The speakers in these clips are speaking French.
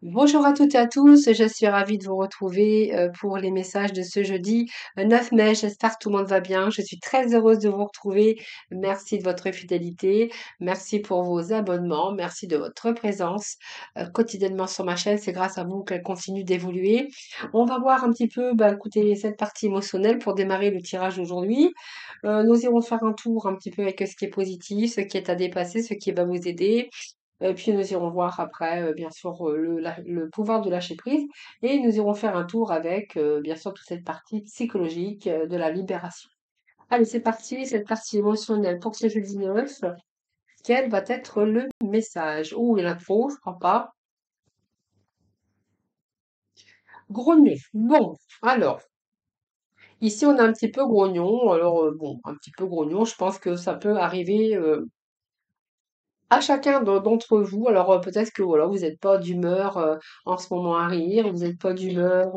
Bonjour à toutes et à tous, je suis ravie de vous retrouver pour les messages de ce jeudi 9 mai. J'espère que tout le monde va bien. Je suis très heureuse de vous retrouver. Merci de votre fidélité, merci pour vos abonnements, merci de votre présence quotidiennement sur ma chaîne. C'est grâce à vous qu'elle continue d'évoluer. On va voir un petit peu, écoutez, cette partie émotionnelle pour démarrer le tirage d'aujourd'hui. Nous irons faire un tour un petit peu avec ce qui est positif, ce qui est à dépasser, ce qui va vous aider. Puis nous irons voir après, bien sûr, le pouvoir de lâcher prise et nous irons faire un tour avec, bien sûr, toute cette partie psychologique, de la libération. Allez, c'est parti, cette partie émotionnelle pour ce jeudi 9. Quel va être le message? Ouh, il y a l'info, je crois pas. Grognon. Bon, alors, ici on a un petit peu grognon. Alors, bon, un petit peu grognon, je pense que ça peut arriver, à chacun d'entre vous. Alors peut-être que voilà, vous n'êtes pas d'humeur en ce moment à rire, vous n'êtes pas d'humeur,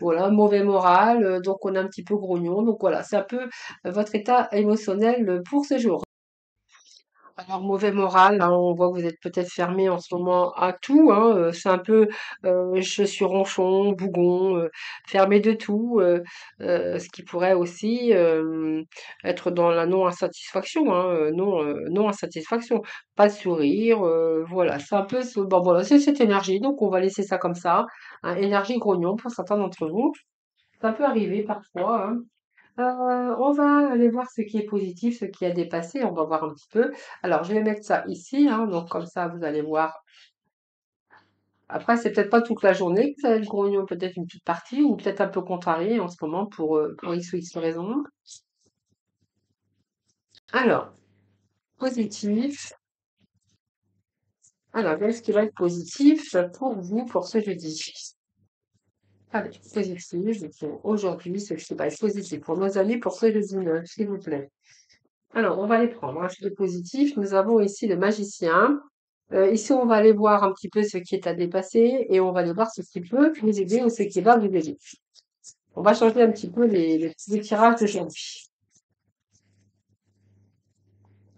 voilà, mauvais moral, donc on est un petit peu grognon. Donc voilà, c'est un peu votre état émotionnel pour ce jour. Alors, mauvais moral, hein, on voit que vous êtes peut-être fermé en ce moment à tout, hein, c'est un peu, je suis ronchon, bougon, fermé de tout, ce qui pourrait aussi être dans la non-insatisfaction, hein, non-insatisfaction. Pas de sourire, voilà, c'est un peu bon, voilà, c'est cette énergie, donc on va laisser ça comme ça, hein, énergie grognon pour certains d'entre vous. Ça peut arriver parfois, hein. On va aller voir ce qui est positif, ce qui a dépassé. On va voir un petit peu. Alors, je vais mettre ça ici, hein, donc comme ça, vous allez voir. Après, c'est peut-être pas toute la journée que ça va être grognon, peut-être une petite partie, ou peut-être un peu contrarié en ce moment pour X ou X raison. Alors, positif. Alors, qu'est-ce qui va être positif pour vous pour ce jeudi? Allez, positif pour aujourd'hui, ce qui va être positif pour nos amis pour ce jeudi 9, s'il vous plaît. Alors, on va les prendre. Un fil positif. Nous avons ici le magicien. Ici, on va aller voir un petit peu ce qui est à dépasser et on va aller voir ce qui peut nous aider ou ce qui va nous aider. On va changer un petit peu les petits tirages d'aujourd'hui.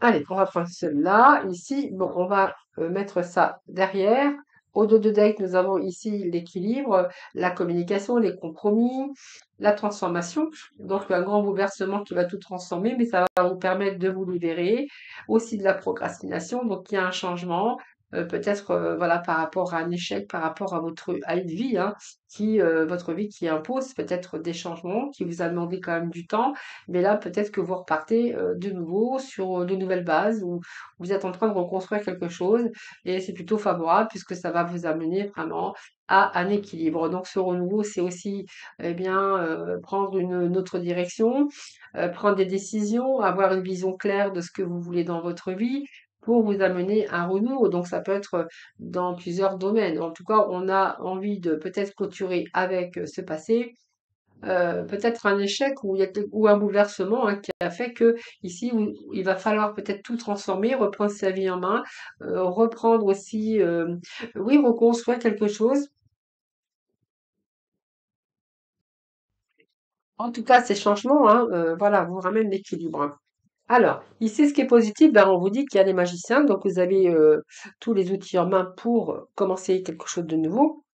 Allez, on va prendre celui-là. Ici, bon, on va mettre ça derrière. Au dos de deck, nous avons ici l'équilibre, la communication, les compromis, la transformation. Donc, un grand bouleversement qui va tout transformer, mais ça va vous permettre de vous libérer. Aussi de la procrastination. Donc, il y a un changement. Peut-être voilà par rapport à un échec, par rapport à une vie hein, votre vie qui impose peut-être des changements, qui vous a demandé quand même du temps, mais là peut-être que vous repartez de nouveau sur de nouvelles bases ou vous êtes en train de reconstruire quelque chose et c'est plutôt favorable puisque ça va vous amener vraiment à un équilibre. Donc ce renouveau, c'est aussi eh bien prendre une autre direction, prendre des décisions, avoir une vision claire de ce que vous voulez dans votre vie pour vous amener à un renouveau. Donc ça peut être dans plusieurs domaines. En tout cas, on a envie de peut-être clôturer avec ce passé, peut-être un échec ou, ou un bouleversement hein, qui a fait que ici il va falloir peut-être tout transformer, reprendre sa vie en main, reprendre aussi, oui, reconstruire quelque chose. En tout cas, ces changements, hein, voilà, vous ramènent l'équilibre, hein. Alors, ici, ce qui est positif, on vous dit qu'il y a des magiciens, donc vous avez tous les outils en main pour commencer quelque chose de nouveau.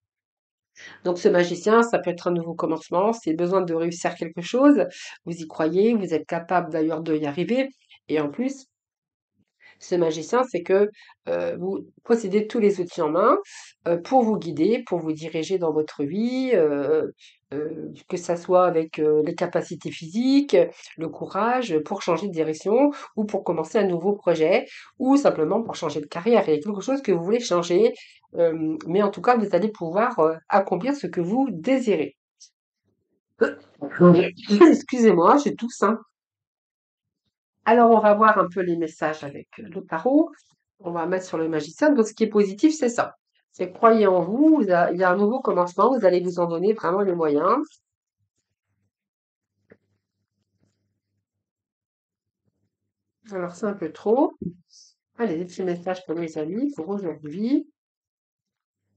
Donc, ce magicien, ça peut être un nouveau commencement, c'est besoin de réussir quelque chose. Vous y croyez, vous êtes capable d'ailleurs de y arriver. Et en plus, ce magicien, c'est que vous possédez tous les outils en main pour vous guider, pour vous diriger dans votre vie, que ça soit avec les capacités physiques, le courage, pour changer de direction ou pour commencer un nouveau projet ou simplement pour changer de carrière. Il y a quelque chose que vous voulez changer, mais en tout cas, vous allez pouvoir accomplir ce que vous désirez. Excusez-moi, j'ai tout ça. Alors, on va voir un peu les messages avec le tarot. On va mettre sur le magicien. Donc, ce qui est positif, c'est ça. C'est croyez en vous, il y a un nouveau commencement, vous allez vous en donner vraiment les moyens. Alors, c'est un peu trop. Allez, des petits messages pour mes amis pour aujourd'hui.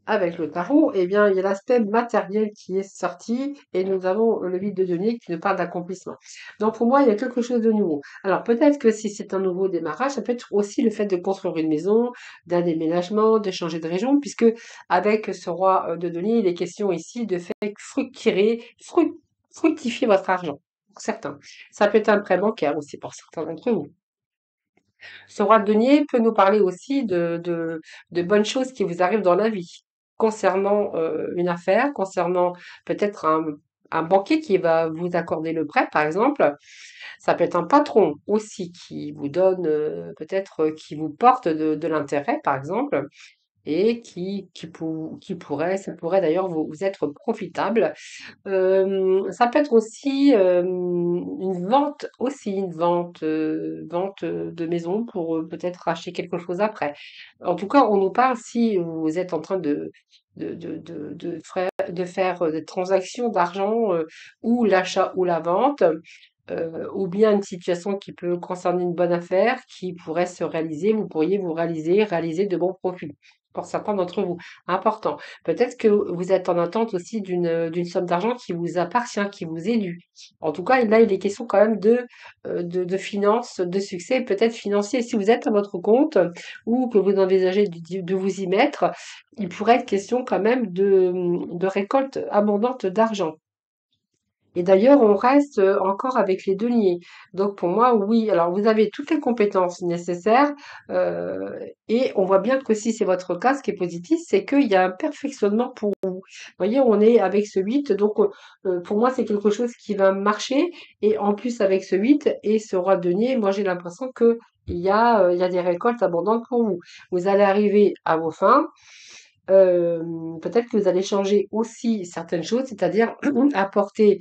avec le tarot, eh bien, il y a l'aspect matériel qui est sorti et nous avons le vide de denier qui nous parle d'accomplissement. Donc, pour moi, il y a quelque chose de nouveau. Alors, peut-être que si c'est un nouveau démarrage, ça peut être aussi le fait de construire une maison, d'un déménagement, de changer de région, puisque avec ce roi de denier, il est question ici de faire fructifier votre argent. Pour certains. Ça peut être un prêt bancaire aussi pour certains d'entre vous. Ce roi de denier peut nous parler aussi de bonnes choses qui vous arrivent dans la vie, concernant une affaire, concernant peut-être un banquier qui va vous accorder le prêt, par exemple. Ça peut être un patron aussi qui vous donne, peut-être, qui vous porte de l'intérêt, par exemple, et qui pourrait, ça pourrait d'ailleurs vous être profitable. Ça peut être aussi une vente aussi, vente de maison pour peut-être acheter quelque chose après. En tout cas, on nous parle si vous êtes en train de faire des transactions d'argent ou l'achat ou la vente, ou bien une situation qui peut concerner une bonne affaire qui pourrait se réaliser, vous pourriez réaliser de bons profits pour certains d'entre vous. Important. Peut-être que vous êtes en attente aussi d'une somme d'argent qui vous appartient, qui vous est due. En tout cas, là, il est question quand même de finances, de succès, peut-être financier. Si vous êtes à votre compte ou que vous envisagez de vous y mettre, il pourrait être question quand même de récolte abondante d'argent. Et d'ailleurs, on reste encore avec les deniers. Donc pour moi, oui. Alors vous avez toutes les compétences nécessaires et on voit bien que si c'est votre cas, ce qui est positif, c'est qu'il y a un perfectionnement pour vous. Vous voyez, on est avec ce 8, donc pour moi, c'est quelque chose qui va marcher. Et en plus, avec ce 8 et ce roi de denier, moi j'ai l'impression que il y a des récoltes abondantes pour vous. Vous allez arriver à vos fins. Peut-être que vous allez changer aussi certaines choses, c'est-à-dire apporter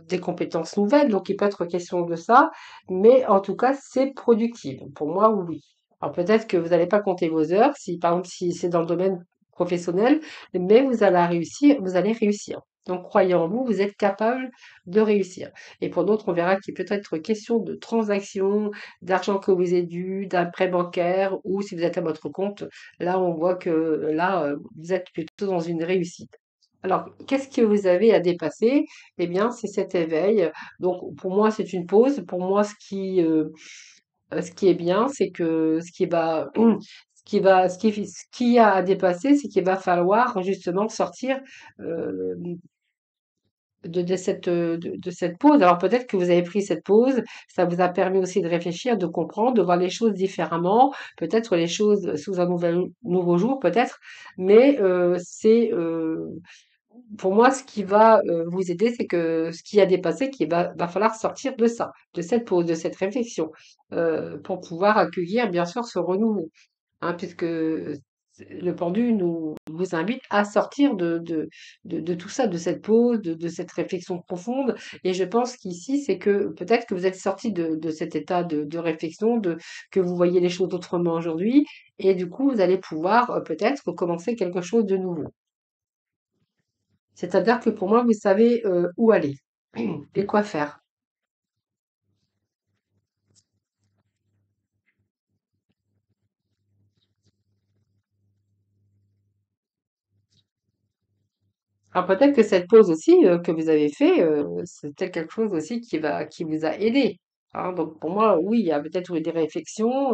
des compétences nouvelles, donc il peut être question de ça, mais en tout cas, c'est productif. Pour moi, oui. Alors peut-être que vous n'allez pas compter vos heures, si par exemple si c'est dans le domaine professionnel, mais vous allez réussir. Donc croyez en vous, vous êtes capable de réussir. Et pour d'autres, on verra qu'il peut être question de transactions, d'argent que vous est dû, d'un prêt bancaire, ou si vous êtes à votre compte, là on voit que là vous êtes plutôt dans une réussite. Alors, qu'est-ce que vous avez à dépasser? Eh bien, c'est cet éveil. Donc, pour moi, c'est une pause. Pour moi, ce qui est bien, c'est que ce qui a à dépasser, c'est qu'il va falloir justement sortir euh, de cette pause. Alors peut-être que vous avez pris cette pause, ça vous a permis aussi de réfléchir, de comprendre, de voir les choses différemment, peut-être les choses sous un nouveau jour, peut-être, mais pour moi, ce qui va vous aider, c'est que ce qui a dépassé, va falloir sortir de ça, de cette pause, de cette réflexion, pour pouvoir accueillir, bien sûr, ce renouveau, hein, puisque le pendu vous invite à sortir de tout ça, de cette pause, de cette réflexion profonde. Et je pense qu'ici, c'est que peut-être que vous êtes sorti de cet état de réflexion, que vous voyez les choses autrement aujourd'hui, et du coup, vous allez pouvoir peut-être commencer quelque chose de nouveau. C'est-à-dire que pour moi, vous savez où aller et quoi faire. Alors peut-être que cette pause aussi que vous avez fait, c'est peut-être quelque chose aussi qui vous a aidé. Hein. Donc pour moi, oui, il y a peut-être eu des réflexions,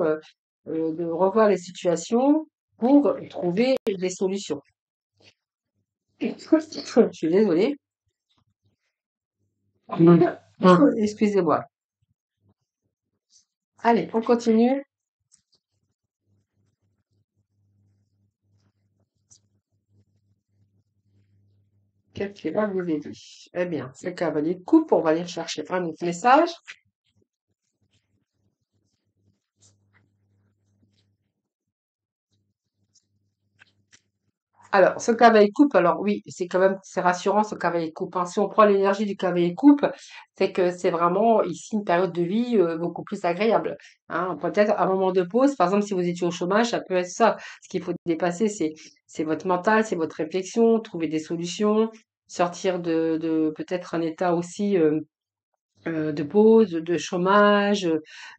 de revoir les situations pour trouver des solutions. Je suis désolée. Excusez-moi. Allez, on continue. Qu'est-ce qui va vous aider? Eh bien, c'est le cavalier de coupe. On va aller chercher un autre message. Alors, ce cavalier coupe, alors oui, c'est quand même, c'est rassurant ce cavalier coupe, hein. Si on prend l'énergie du cavalier coupe, c'est que c'est vraiment ici une période de vie beaucoup plus agréable, hein. Peut-être un moment de pause, par exemple, si vous étiez au chômage, ça peut être ça. Ce qu'il faut dépasser, c'est votre mental, c'est votre réflexion, trouver des solutions, sortir de peut-être un état aussi de pause, de chômage,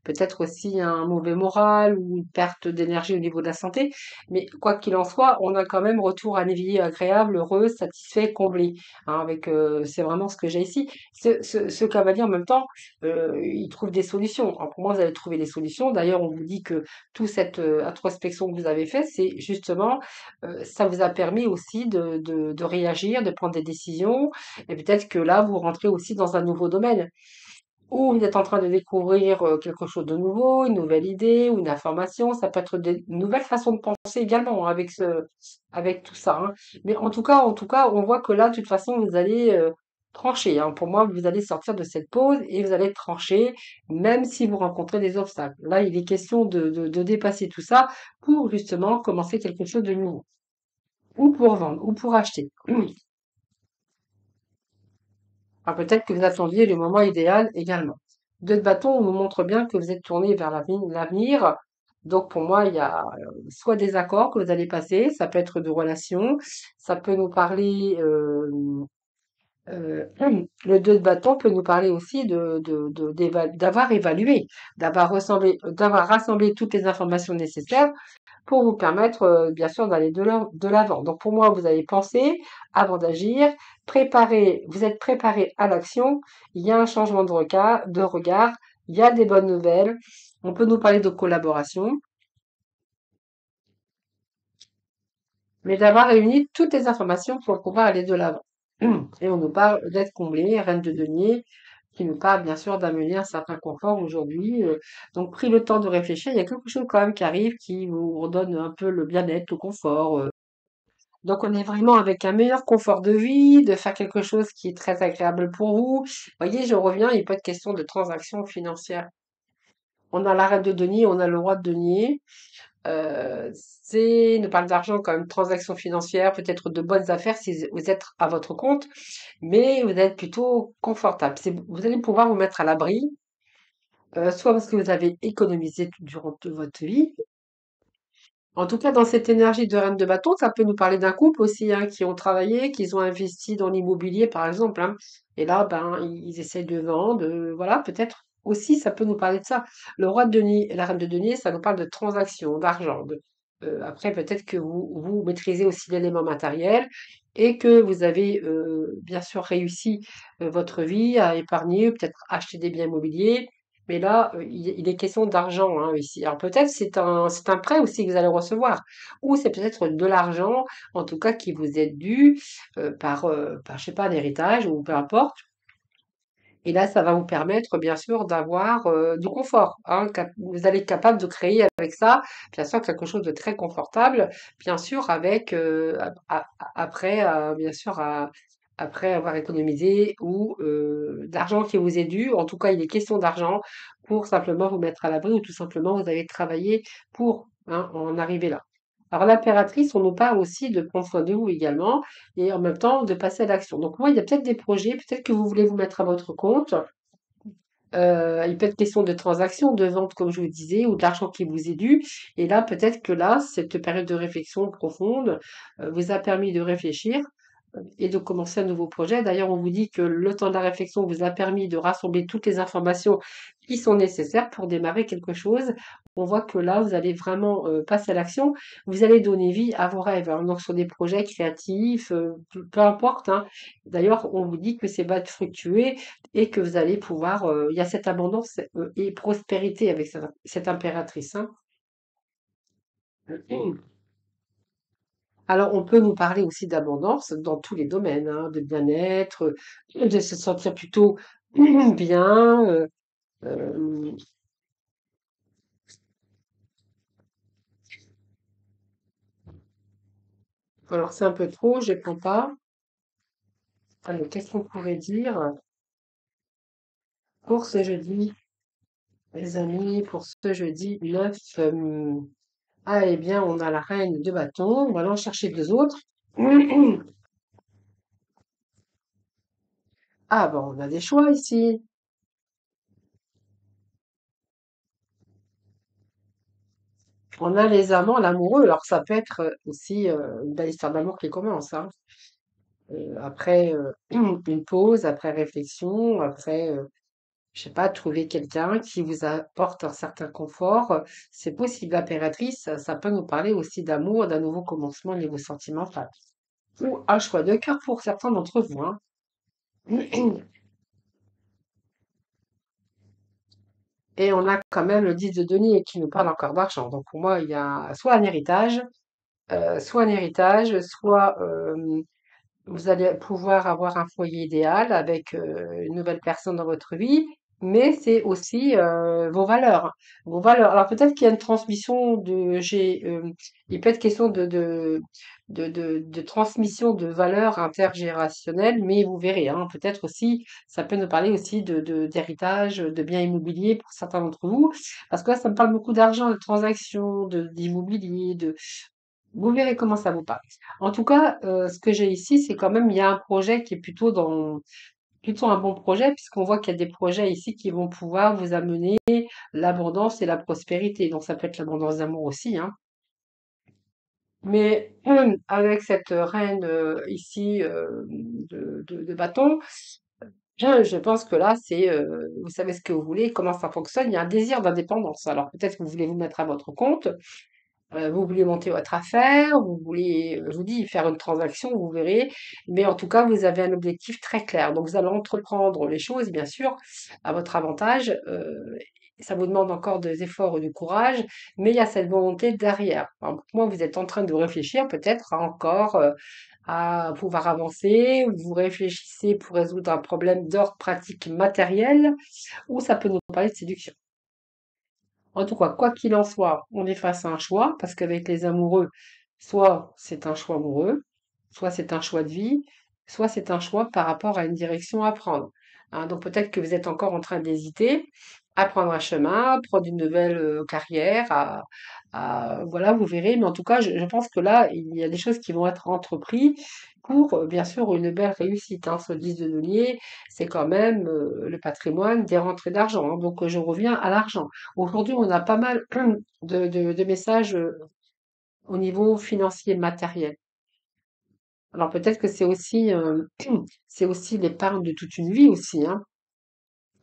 peut-être aussi un mauvais moral ou une perte d'énergie au niveau de la santé. Mais quoi qu'il en soit, on a quand même retour à une vie agréable, heureuse, satisfait, comblé. Hein, c'est vraiment ce que j'ai ici. Ce cavalier, en même temps, il trouve des solutions. Alors, pour moi, vous allez trouver des solutions. D'ailleurs, on vous dit que toute cette introspection que vous avez faite, c'est justement, ça vous a permis aussi de réagir, de prendre des décisions. Et peut-être que là, vous rentrez aussi dans un nouveau domaine ou vous êtes en train de découvrir quelque chose de nouveau, une nouvelle idée ou une information. Ça peut être des nouvelles façons de penser également hein, avec tout ça. Hein. Mais en tout cas, on voit que là, de toute façon, vous allez trancher. Hein. Pour moi, vous allez sortir de cette pause et vous allez trancher, même si vous rencontrez des obstacles. Là, il est question de dépasser tout ça pour justement commencer quelque chose de nouveau, ou pour vendre, ou pour acheter. Alors peut-être que vous attendiez le moment idéal également. Deux de bâton nous montre bien que vous êtes tourné vers l'avenir. Donc pour moi, il y a soit des accords que vous allez passer, ça peut être de relations, ça peut nous parler, euh, le deux de bâton peut nous parler aussi d'avoir évalué, d'avoir rassemblé toutes les informations nécessaires pour vous permettre, bien sûr, d'aller de l'avant. Donc pour moi, vous avez pensé avant d'agir, vous êtes préparé à l'action, il y a un changement de regard, il y a des bonnes nouvelles, on peut nous parler de collaboration, mais d'avoir réuni toutes les informations pour pouvoir aller de l'avant. Et on nous parle d'être comblé, reine de denier, qui nous parle bien sûr d'amener un certain confort aujourd'hui. Donc pris le temps de réfléchir, il y a quelque chose quand même qui arrive qui vous redonne un peu le bien-être, le confort. Donc, on est vraiment avec un meilleur confort de vie, de faire quelque chose qui est très agréable pour vous. Voyez, je reviens, il peut être question de transactions financières. On a la reine de denier, on a le roi de denier. Nous parle d'argent quand même, transactions financières, peut-être de bonnes affaires si vous êtes à votre compte, mais vous êtes plutôt confortable. Vous allez pouvoir vous mettre à l'abri, soit parce que vous avez économisé durant toute votre vie, en tout cas, dans cette énergie de reine de bâton, ça peut nous parler d'un couple aussi, hein, qui ont travaillé, qui ont investi dans l'immobilier, par exemple, hein. Et là, ben, ils essayent de vendre, voilà, peut-être aussi, ça peut nous parler de ça. Le roi de denier et la reine de denier, ça nous parle de transactions, d'argent. Après, peut-être que vous maîtrisez aussi l'élément matériel et que vous avez bien sûr réussi votre vie à épargner, peut-être acheter des biens immobiliers, mais là, il est question d'argent hein, ici. Alors peut-être c'est un prêt aussi que vous allez recevoir, ou c'est peut-être de l'argent, en tout cas qui vous est dû par je sais pas, un héritage ou peu importe. Et là, ça va vous permettre, bien sûr, d'avoir du confort. Hein, vous allez être capable de créer avec ça, bien sûr, quelque chose de très confortable, bien sûr, avec après, bien sûr, après avoir économisé ou d'argent qui vous est dû. En tout cas, il est question d'argent pour simplement vous mettre à l'abri ou tout simplement vous avez travaillé pour hein, en arriver là. Alors l'impératrice, on nous parle aussi de prendre soin de vous également et en même temps de passer à l'action. Donc moi, il y a peut-être des projets, peut-être que vous voulez vous mettre à votre compte. Il peut être question de transactions, de vente, comme je vous disais, ou d'argent qui vous est dû. Et là, peut-être que là, cette période de réflexion profonde vous a permis de réfléchir et de commencer un nouveau projet. D'ailleurs, on vous dit que le temps de la réflexion vous a permis de rassembler toutes les informations qui sont nécessaires pour démarrer quelque chose. On voit que là, vous allez vraiment passer à l'action. Vous allez donner vie à vos rêves. Alors, donc, sur des projets créatifs, peu importe. Hein. D'ailleurs, on vous dit que c'est va fructuer et que vous allez pouvoir. Il y a cette abondance et prospérité avec cette impératrice. Hein. Alors, on peut nous parler aussi d'abondance dans tous les domaines, hein, de bien-être, de se sentir plutôt bien. Euh, alors, c'est un peu trop, je ne prends pas. Alors, qu'est-ce qu'on pourrait dire pour ce jeudi, les amis, pour ce jeudi 9 ah, eh bien, on a la reine de bâton. On va en chercher deux autres. Ah, bon, on a des choix ici. On a les amants, l'amoureux. Alors, ça peut être aussi une belle histoire d'amour qui commence. Hein. Après une pause, après réflexion, après. je sais pas, trouver quelqu'un qui vous apporte un certain confort. C'est possible. L'impératrice, ça peut nous parler aussi d'amour, d'un nouveau commencement au niveau sentimental. Ou un choix de cœur pour certains d'entre vous, hein. Et on a quand même le 10 de denier qui nous parle encore d'argent. Donc pour moi, il y a soit un héritage, soit vous allez pouvoir avoir un foyer idéal avec une nouvelle personne dans votre vie, mais c'est aussi vos valeurs. Vos valeurs. Alors peut-être qu'il y a une transmission il peut être question de transmission de valeurs intergénérationnelles, mais vous verrez, hein, peut-être aussi, ça peut nous parler aussi d'héritage, de biens immobiliers pour certains d'entre vous, parce que là, ça me parle beaucoup d'argent, de transactions, d'immobilier, vous verrez comment ça vous parle. En tout cas, ce que j'ai ici, c'est quand même, il y a un projet qui est plutôt un bon projet, puisqu'on voit qu'il y a des projets ici qui vont pouvoir vous amener l'abondance et la prospérité. Donc, ça peut être l'abondance d'amour aussi, hein. Mais avec cette reine ici de bâton, je pense que là, vous savez ce que vous voulez, comment ça fonctionne. Il y a un désir d'indépendance. Alors, peut-être que vous voulez vous mettre à votre compte. Vous voulez monter votre affaire, vous voulez, je vous dis, faire une transaction, vous verrez. Mais en tout cas, vous avez un objectif très clair. Donc, vous allez entreprendre les choses, bien sûr, à votre avantage. Ça vous demande encore des efforts et du courage, mais il y a cette volonté derrière. Alors, pour moi, vous êtes en train de réfléchir peut-être à pouvoir avancer, vous réfléchissez pour résoudre un problème d'ordre pratique matériel, ou ça peut nous parler de séduction. En tout cas, quoi qu'il en soit, on est face à un choix, parce qu'avec les amoureux, soit c'est un choix amoureux, soit c'est un choix de vie, soit c'est un choix par rapport à une direction à prendre. Hein, donc peut-être que vous êtes encore en train d'hésiter à prendre un chemin, prendre une nouvelle carrière, voilà, vous verrez. Mais en tout cas, je pense que là, il y a des choses qui vont être entreprises pour, bien sûr, une belle réussite. Hein. Ce 10 de denier, c'est quand même le patrimoine des rentrées d'argent. Hein. Donc je reviens à l'argent. Aujourd'hui, on a pas mal de messages au niveau financier matériel. Alors peut-être que c'est aussi l'épargne de toute une vie aussi, hein.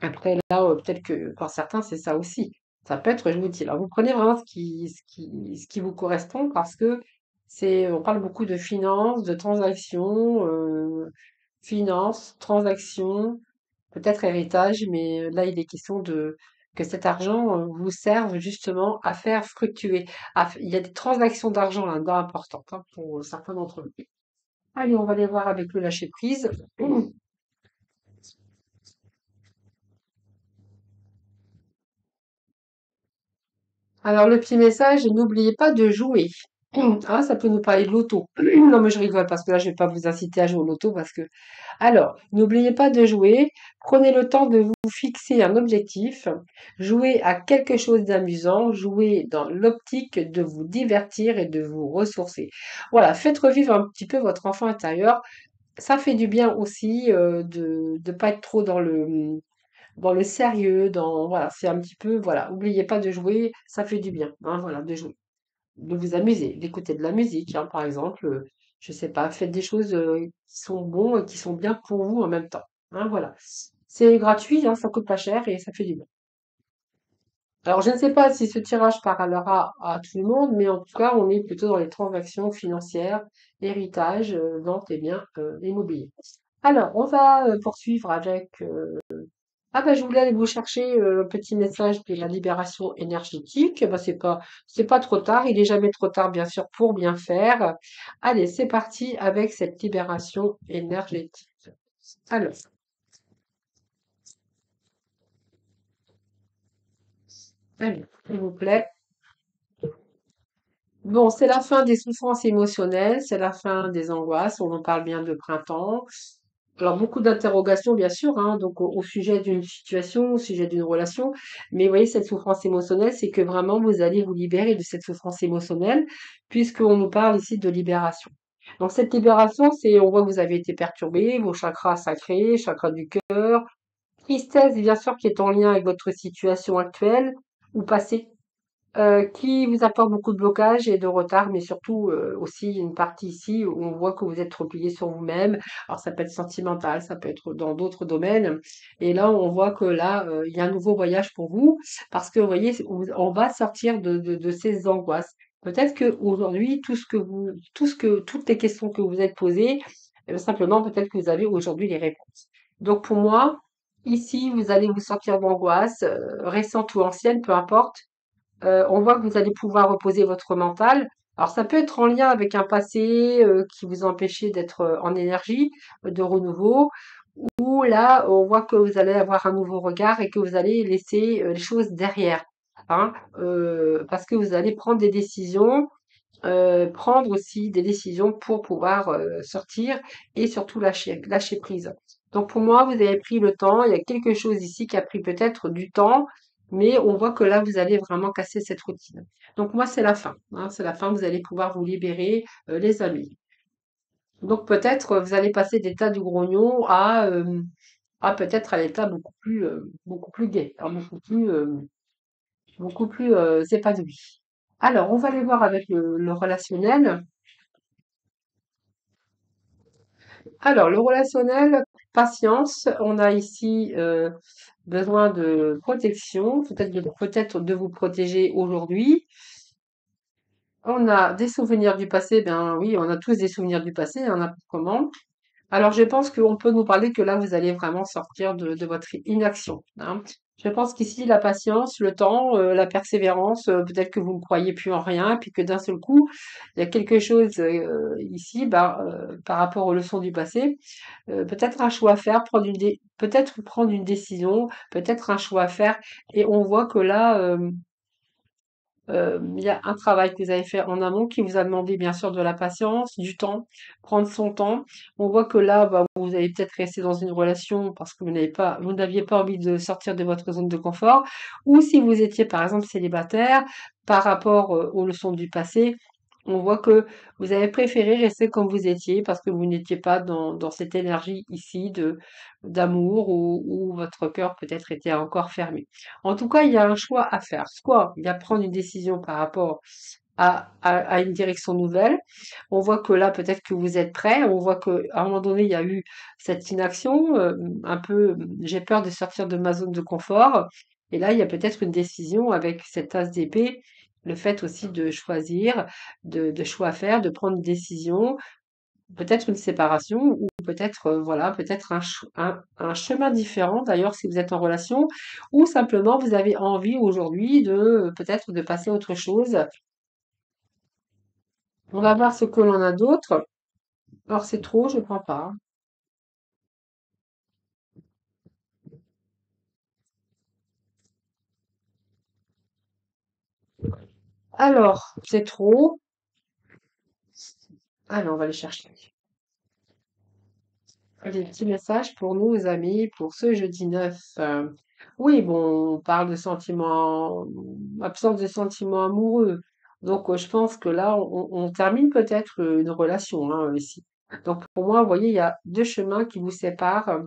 Après là, peut-être que pour certains, c'est ça aussi. Ça peut être, je vous dis, alors vous prenez vraiment ce qui vous correspond parce que on parle beaucoup de finances, de transactions, finances, transactions, peut-être héritage, mais là, il est question que cet argent vous serve justement à faire fructuer. Il y a des transactions d'argent là-dedans importantes, hein, pour certains d'entre vous. Allez, on va aller voir avec le lâcher prise. Alors, le petit message, n'oubliez pas de jouer. Ah, ça peut nous parler de l'auto. Non, mais je rigole parce que là, je vais pas vous inciter à jouer au loto parce que alors, n'oubliez pas de jouer. Prenez le temps de vous fixer un objectif. Jouez à quelque chose d'amusant. Jouez dans l'optique de vous divertir et de vous ressourcer. Voilà, faites revivre un petit peu votre enfant intérieur. Ça fait du bien aussi de ne pas être trop dans le sérieux. Voilà, c'est un petit peu, voilà, n'oubliez pas de jouer. Ça fait du bien, hein, voilà, de jouer, de vous amuser, d'écouter de la musique, hein, par exemple, je sais pas, faites des choses qui sont bons et qui sont bien pour vous en même temps. Hein, voilà. C'est gratuit, hein, ça coûte pas cher et ça fait du bien. Alors, je ne sais pas si ce tirage parlera à tout le monde, mais en tout cas, on est plutôt dans les transactions financières, héritage, vente et biens immobiliers. Alors, on va poursuivre avec ah bah, je voulais aller vous chercher un petit message de la libération énergétique. Bah, c'est pas trop tard. Il est jamais trop tard, bien sûr, pour bien faire. Allez, c'est parti avec cette libération énergétique. Alors, allez, s'il vous plaît. Bon, c'est la fin des souffrances émotionnelles, c'est la fin des angoisses. On en parle bien de printemps. Alors, beaucoup d'interrogations, bien sûr, hein, donc au sujet d'une situation, au sujet d'une relation. Mais vous voyez, cette souffrance émotionnelle, c'est que vraiment, vous allez vous libérer de cette souffrance émotionnelle, puisqu'on nous parle ici de libération. Donc, cette libération, on voit que vous avez été perturbé, vos chakras sacrés, chakras du cœur, tristesse, bien sûr, qui est en lien avec votre situation actuelle ou passée. qui vous apporte beaucoup de blocages et de retard, mais surtout aussi une partie ici où on voit que vous êtes replié sur vous-même. Alors ça peut être sentimental, ça peut être dans d'autres domaines. Et là, on voit que là, il y a un nouveau voyage pour vous, parce que vous voyez, on va sortir de ces angoisses. Peut-être que aujourd'hui, toutes les questions que vous êtes posées, simplement, peut-être que vous avez aujourd'hui les réponses. Donc pour moi, ici, vous allez vous sortir d'angoisse, récente ou ancienne, peu importe. On voit que vous allez pouvoir reposer votre mental. Alors ça peut être en lien avec un passé qui vous a empêché d'être en énergie, de renouveau, ou là on voit que vous allez avoir un nouveau regard et que vous allez laisser les choses derrière, hein, parce que vous allez prendre des décisions, prendre aussi des décisions pour pouvoir sortir et surtout lâcher prise. Donc pour moi, vous avez pris le temps, il y a quelque chose ici qui a pris peut-être du temps, mais on voit que là, vous allez vraiment casser cette routine. Donc moi, c'est la fin, hein, c'est la fin, vous allez pouvoir vous libérer, les amis. Donc peut-être vous allez passer d'état du grognon à peut-être à l'état beaucoup plus gai, hein, beaucoup plus épanoui. Alors, on va aller voir avec le relationnel. Alors, le relationnel, patience. On a ici besoin de protection, peut-être de vous protéger aujourd'hui. On a des souvenirs du passé, ben oui, on a tous des souvenirs du passé, hein, n'importe comment. Alors, je pense qu'on peut nous parler que là, vous allez vraiment sortir de votre inaction, hein. Je pense qu'ici, la patience, le temps, la persévérance, peut-être que vous ne croyez plus en rien, puis que d'un seul coup, il y a quelque chose ici, bah, par rapport aux leçons du passé, peut-être un choix à faire, peut-être prendre une décision, peut-être un choix à faire, et on voit que là, il y a un travail que vous avez fait en amont qui vous a demandé bien sûr de la patience, du temps, prendre son temps. On voit que là, bah, vous avez peut-être resté dans une relation parce que vous n'aviez pas envie de sortir de votre zone de confort, ou si vous étiez par exemple célibataire, par rapport aux leçons du passé, on voit que vous avez préféré rester comme vous étiez parce que vous n'étiez pas dans cette énergie ici d'amour où votre cœur peut-être était encore fermé. En tout cas, il y a un choix à faire. Soit il y a prendre une décision par rapport à une direction nouvelle. On voit que là, peut-être que vous êtes prêt. On voit qu'à un moment donné, il y a eu cette inaction, un peu, j'ai peur de sortir de ma zone de confort. Et là, il y a peut-être une décision avec cette as d'épée, le fait aussi de choisir, de choix à faire, de prendre une décision, peut-être une séparation ou peut-être, voilà, peut-être un chemin différent d'ailleurs si vous êtes en relation ou simplement vous avez envie aujourd'hui de peut-être de passer à autre chose. On va voir ce que l'on a d'autre. Alors c'est trop, je ne prends pas, hein. Alors, c'est trop. Allez, on va les chercher. Des petits messages pour nous, amis, pour ce jeudi 9. Oui, bon, on parle de sentiments, absence de sentiments amoureux. Donc, je pense que là, on termine peut-être une relation, hein, ici. Donc, pour moi, vous voyez, il y a deux chemins qui vous séparent,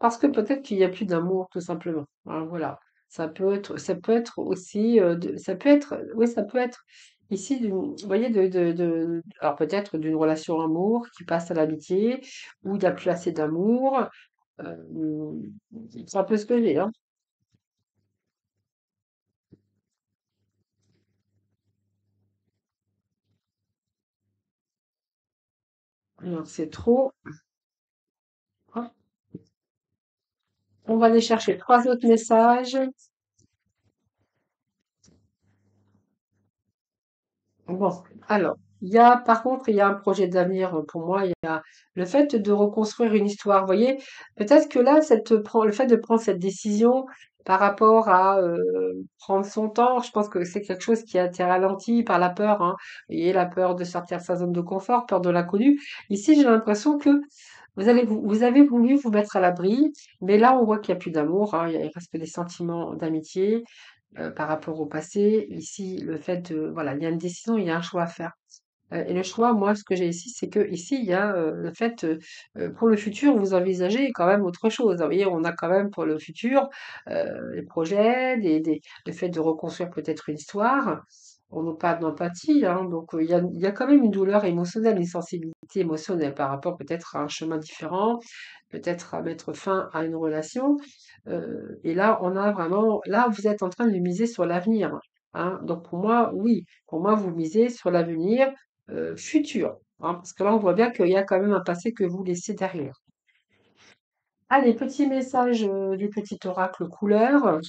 parce que peut-être qu'il n'y a plus d'amour, tout simplement, hein, voilà. Ça peut être aussi, ça peut être, oui, ça peut être ici, vous voyez, alors peut-être d'une relation amour qui passe à l'amitié, où il n'y a plus assez d'amour. Euh, c'est un peu ce que j'ai, hein. Alors, c'est trop. Hop. On va aller chercher trois autres messages. Bon, alors, par contre, il y a un projet d'avenir pour moi. Il y a le fait de reconstruire une histoire. Vous voyez, peut-être que là, le fait de prendre cette décision par rapport à prendre son temps, je pense que c'est quelque chose qui a été ralenti par la peur, hein. Vous voyez, la peur de sortir de sa zone de confort, peur de l'inconnu. Ici, j'ai l'impression que vous avez voulu vous mettre à l'abri, mais là, on voit qu'il n'y a plus d'amour, hein. Il reste que des sentiments d'amitié par rapport au passé. Ici, le fait de, voilà, il y a une décision, il y a un choix à faire. Et le choix, moi, ce que j'ai ici, c'est que ici, il y a le fait, pour le futur, vous envisagez quand même autre chose. Vous voyez, on a quand même pour le futur les projets, le fait de reconstruire peut-être une histoire. On n'a pas d'empathie, hein, donc il y a quand même une douleur émotionnelle, une sensibilité émotionnelle par rapport peut-être à un chemin différent, peut-être à mettre fin à une relation. Et là, on a vraiment, là, vous êtes en train de miser sur l'avenir, hein. Donc pour moi, oui, pour moi, vous misez sur l'avenir futur, hein, parce que là, on voit bien qu'il y a quand même un passé que vous laissez derrière. Allez, petit message du petit oracle couleur.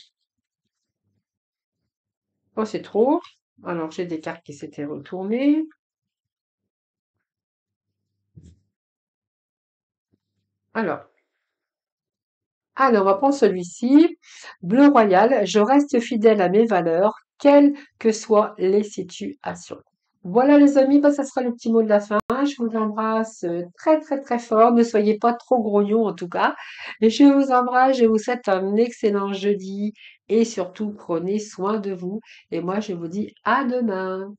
Oh, c'est trop. Alors, j'ai des cartes qui s'étaient retournées. Alors, on va prendre celui-ci. Bleu royal, je reste fidèle à mes valeurs, quelles que soient les situations. Voilà les amis, bah, ça sera le petit mot de la fin. Je vous embrasse très très très fort. Ne soyez pas trop grognons en tout cas. Et je vous embrasse, je vous souhaite un excellent jeudi et surtout prenez soin de vous. Et moi je vous dis à demain.